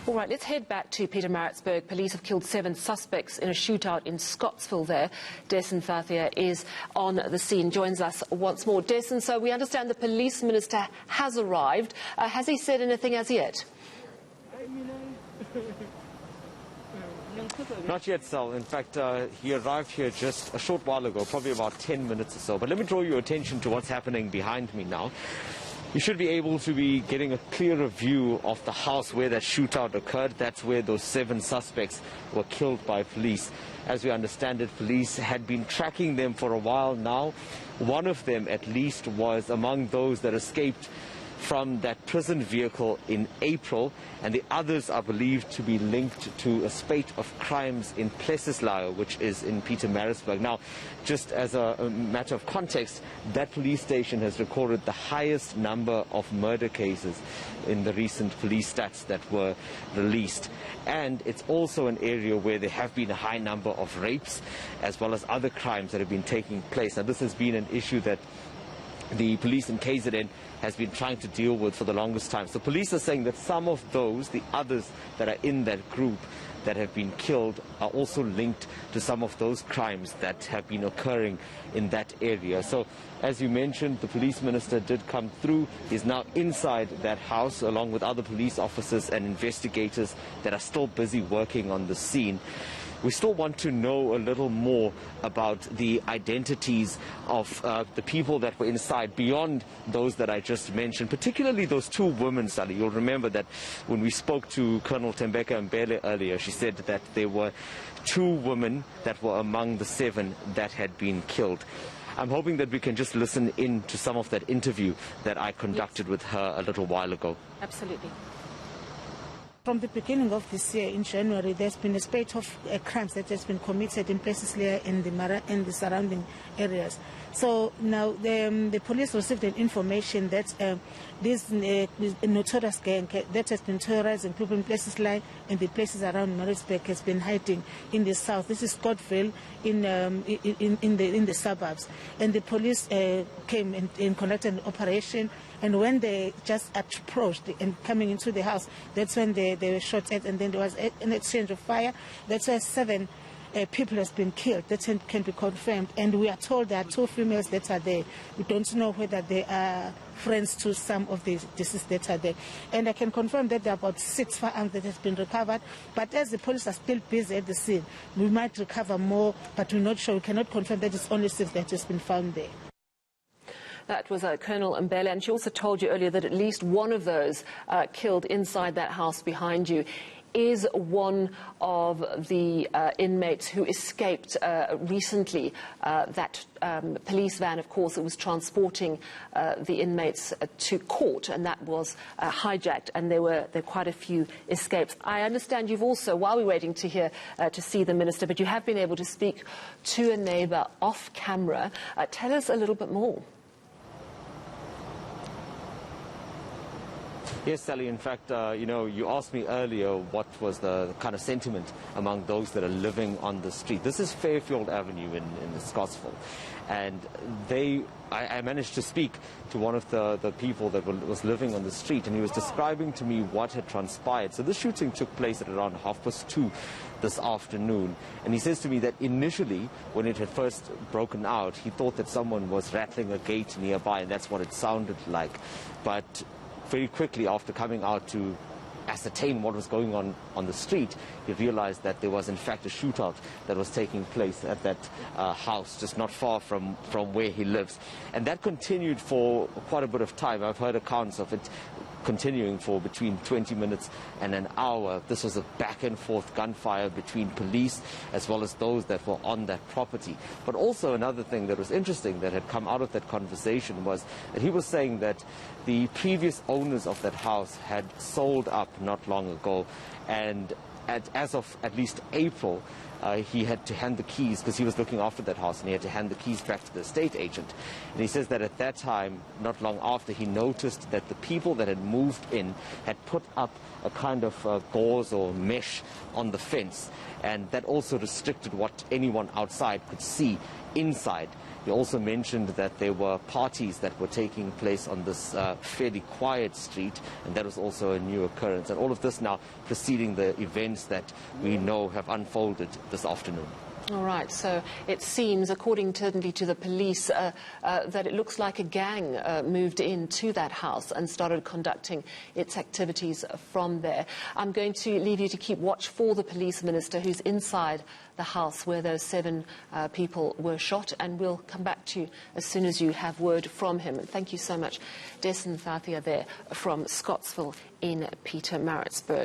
All right, let's head back to Pietermaritzburg. Police have killed 7 suspects in a shootout in Scotsville there. Dasen Thathiah is on the scene, joins us once more. Dasen, so we understand the police minister has arrived. Has he said anything as yet? Not yet, Sal. In fact, he arrived here just a short while ago, probably about 10 minutes or so. But let me draw your attention to what's happening behind me now. You should be able to be getting a clearer view of the house where that shootout occurred. That's where those 7 suspects were killed by police. As we understand it, police had been tracking them for a while now. One of them, at least, was among those that escaped from that prison vehicle in April, and the others are believed to be linked to a spate of crimes in Plessislayo, which is in Pietermaritzburg. Now, just as a matter of context, that police station has recorded the highest number of murder cases in the recent police stats that were released. And it's also an area where there have been a high number of rapes as well as other crimes that have been taking place. Now, this has been an issue that the police in KZN has been trying to deal with for the longest time. So police are saying that some of those, the others that are in that group that have been killed, are also linked to some of those crimes that have been occurring in that area. So, as you mentioned, the police minister did come through. He's now inside that house along with other police officers and investigators that are still busy working on the scene. We still want to know a little more about the identities of the people that were inside, beyond those that I just mentioned, particularly those 2 women, Sally. You'll remember that when we spoke to Colonel Tembeka Mbele earlier, she said that there were 2 women that were among the 7 that had been killed. I'm hoping that we can just listen in to some of that interview that I conducted with her a little while ago. Absolutely. From the beginning of this year, in January, there's been a spate of crimes that has been committed in places here in the surrounding areas. So now the police received an information that this notorious gang that has been terrorizing people in places like in the places around Maritzburg has been hiding in the south. This is Scotsville in the suburbs, and the police came and conducted an operation. And when they just approached and coming into the house, that's when they were shot at, and then there was an exchange of fire. That's why 7 people has been killed. That can be confirmed. And we are told there are 2 females that are there. We don't know whether they are friends to some of the deceased that are there. And I can confirm that there are about 6 firearms that has been recovered. But as the police are still busy at the scene, we might recover more, but we're not sure. We cannot confirm that it's only 6 that has been found there. That was Colonel Mbele, and she also told you earlier that at least one of those killed inside that house behind you is one of the inmates who escaped recently. That police van, of course, it was transporting the inmates to court, and that was hijacked, and there were quite a few escapes. I understand you've also, while we're waiting to hear to see the minister, but you have been able to speak to a neighbour off camera. Tell us a little bit more. Yes, Sally, in fact, you asked me earlier what was the kind of sentiment among those that are living on the street. This is Fairfield Avenue in Scotsville, and I managed to speak to one of the people that was living on the street, and he was describing to me what had transpired. So this shooting took place at around 2:30 this afternoon, and he says to me that initially, when it had first broken out, he thought that someone was rattling a gate nearby, and that's what it sounded like. But very quickly, after coming out to ascertain what was going on the street, he realized that there was in fact a shootout that was taking place at that house just not far from where he lives. And that continued for quite a bit of time. I've heard accounts of it continuing for between 20 minutes and an hour. This was a back and forth gunfire between police as well as those that were on that property. But also another thing that was interesting that had come out of that conversation was that he was saying that the previous owners of that house had sold up not long ago, and as of at least April, he had to hand the keys, because he was looking after that house, and he had to hand the keys back to the estate agent. And he says that at that time, not long after, he noticed that the people that had moved in had put up a kind of gauze or mesh on the fence, and that also restricted what anyone outside could see inside. He also mentioned that there were parties that were taking place on this fairly quiet street, and that was also a new occurrence. And all of this now preceding the events that we know have unfolded this afternoon. All right, so it seems, according to the police, that it looks like a gang moved into that house and started conducting its activities from there. I'm going to leave you to keep watch for the police minister who's inside the house where those 7 people were shot, and we'll come back to you as soon as you have word from him. And thank you so much, Dasen Thathiah there from Scotsville in Pietermaritzburg.